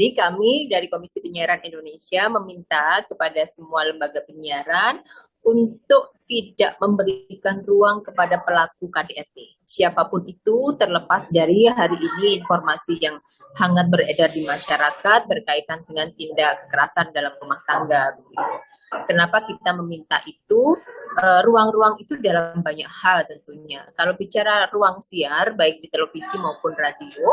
Jadi kami dari Komisi Penyiaran Indonesia meminta kepada semua lembaga penyiaran untuk tidak memberikan ruang kepada pelaku KDRT. Siapapun itu, terlepas dari hari ini informasi yang hangat beredar di masyarakat berkaitan dengan tindak kekerasan dalam rumah tangga. Kenapa kita meminta itu? Ruang-ruang itu dalam banyak hal tentunya. Kalau bicara ruang siar, baik di televisi maupun radio,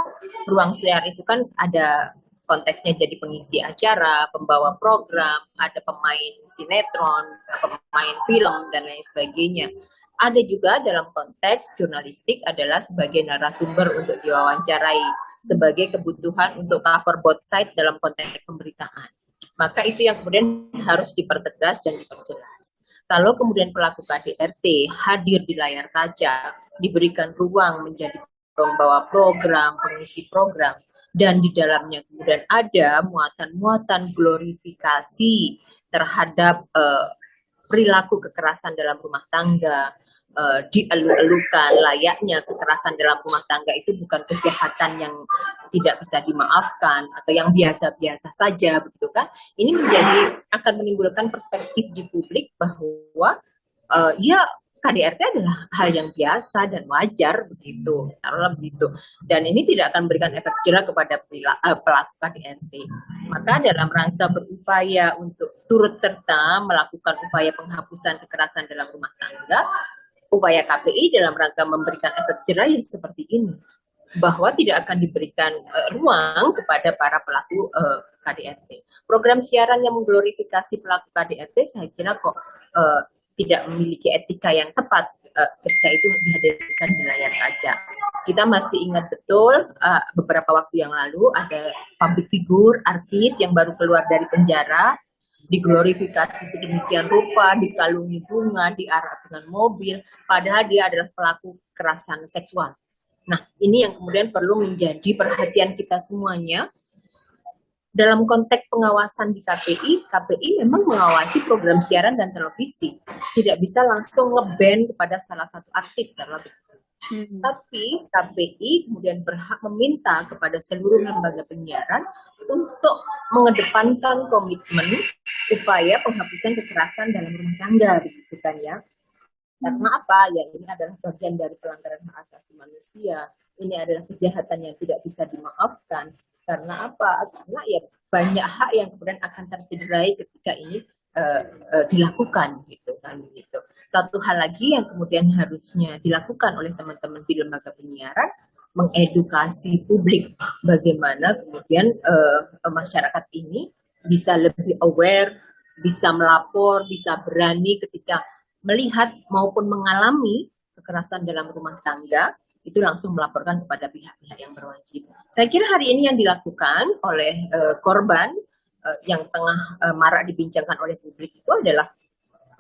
ruang siar itu kan ada konteksnya jadi pengisi acara, pembawa program, ada pemain sinetron, pemain film, dan lain sebagainya. Ada juga dalam konteks jurnalistik adalah sebagai narasumber untuk diwawancarai, sebagai kebutuhan untuk cover both side dalam konteks pemberitaan. Maka itu yang kemudian harus dipertegas dan diperjelas. Kalau kemudian pelaku KDRT hadir di layar kaca, diberikan ruang menjadi pembawa program, pengisi program, dan di dalamnya kemudian ada muatan-muatan glorifikasi terhadap perilaku kekerasan dalam rumah tangga, dielu-elukan layaknya kekerasan dalam rumah tangga itu bukan kejahatan yang tidak bisa dimaafkan atau yang biasa-biasa saja, begitu kan? Ini akan menimbulkan perspektif di publik bahwa ya KDRT adalah hal yang biasa dan wajar begitu, taruhlah begitu. Dan ini tidak akan memberikan efek jera kepada pelaku KDRT. Maka dalam rangka berupaya untuk turut serta melakukan upaya penghapusan kekerasan dalam rumah tangga, upaya KPI dalam rangka memberikan efek jera yang seperti ini, bahwa tidak akan diberikan ruang kepada para pelaku KDRT. Program siaran yang mengglorifikasi pelaku KDRT saya kira kok tidak memiliki etika yang tepat ketika itu dihadirkan di layar kaca. Kita masih ingat betul beberapa waktu yang lalu ada public figure, artis yang baru keluar dari penjara, diglorifikasi sedemikian rupa, dikalungi bunga, diarak dengan mobil, padahal dia adalah pelaku kekerasan seksual. Nah, ini yang kemudian perlu menjadi perhatian kita semuanya. Dalam konteks pengawasan di KPI memang mengawasi program siaran dan televisi. Tidak bisa langsung nge-ban kepada salah satu artis karena Tapi KPI kemudian berhak meminta kepada seluruh lembaga penyiaran untuk mengedepankan komitmen upaya penghapusan kekerasan dalam rumah tangga, begitu kan ya. Karena apa? Ya ini adalah bagian dari pelanggaran hak asasi manusia. Ini adalah kejahatan yang tidak bisa dimaafkan. Karena apa? Karena ya banyak hak yang kemudian akan tercederai ketika ini dilakukan, gitu kan, gitu. Satu hal lagi yang kemudian harusnya dilakukan oleh teman-teman di lembaga penyiaran, mengedukasi publik bagaimana kemudian masyarakat ini bisa lebih aware, bisa melapor, bisa berani ketika melihat maupun mengalami kekerasan dalam rumah tangga, itu langsung melaporkan kepada pihak-pihak yang berwajib. Saya kira hari ini yang dilakukan oleh korban yang tengah marak dibincangkan oleh publik itu adalah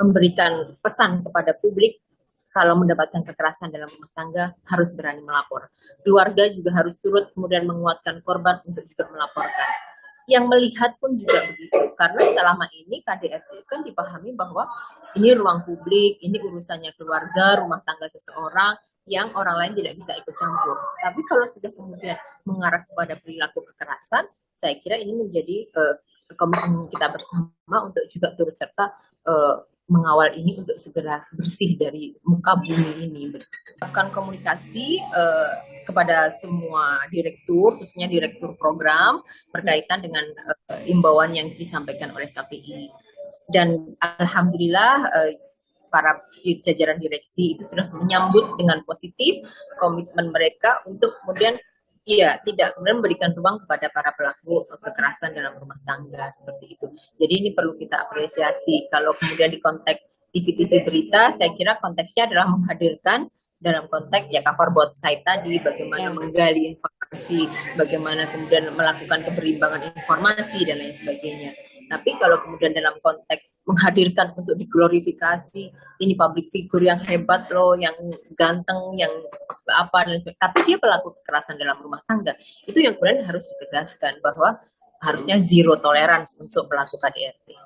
memberikan pesan kepada publik kalau mendapatkan kekerasan dalam rumah tangga harus berani melapor. Keluarga juga harus turut kemudian menguatkan korban untuk juga melaporkan. Yang melihat pun juga begitu, karena selama ini KDRT kan dipahami bahwa ini ruang publik, ini urusannya keluarga, rumah tangga seseorang yang orang lain tidak bisa ikut campur. Tapi kalau sudah kemudian mengarah kepada perilaku kekerasan, saya kira ini menjadi komitmen kita bersama untuk juga turut serta mengawal ini untuk segera bersih dari muka bumi ini. Melakukan komunikasi kepada semua direktur, khususnya direktur program, berkaitan dengan imbauan yang disampaikan oleh KPI. Dan alhamdulillah para jajaran direksi itu sudah menyambut dengan positif komitmen mereka untuk kemudian tidak kemudian memberikan ruang kepada para pelaku kekerasan dalam rumah tangga seperti itu. Jadi ini perlu kita apresiasi. Kalau kemudian di konteks TV-TV berita, saya kira konteksnya adalah menghadirkan dalam konteks ya cover both side tadi, bagaimana menggali informasi, bagaimana kemudian melakukan keberimbangan informasi dan lain sebagainya. Tapi kalau kemudian dalam konteks menghadirkan untuk diglorifikasi, ini public figure yang hebat loh, yang ganteng, yang apa dan sebagainya, tapi dia pelaku kekerasan dalam rumah tangga, itu yang kemudian harus ditegaskan bahwa harusnya zero tolerance untuk pelaku KDRT.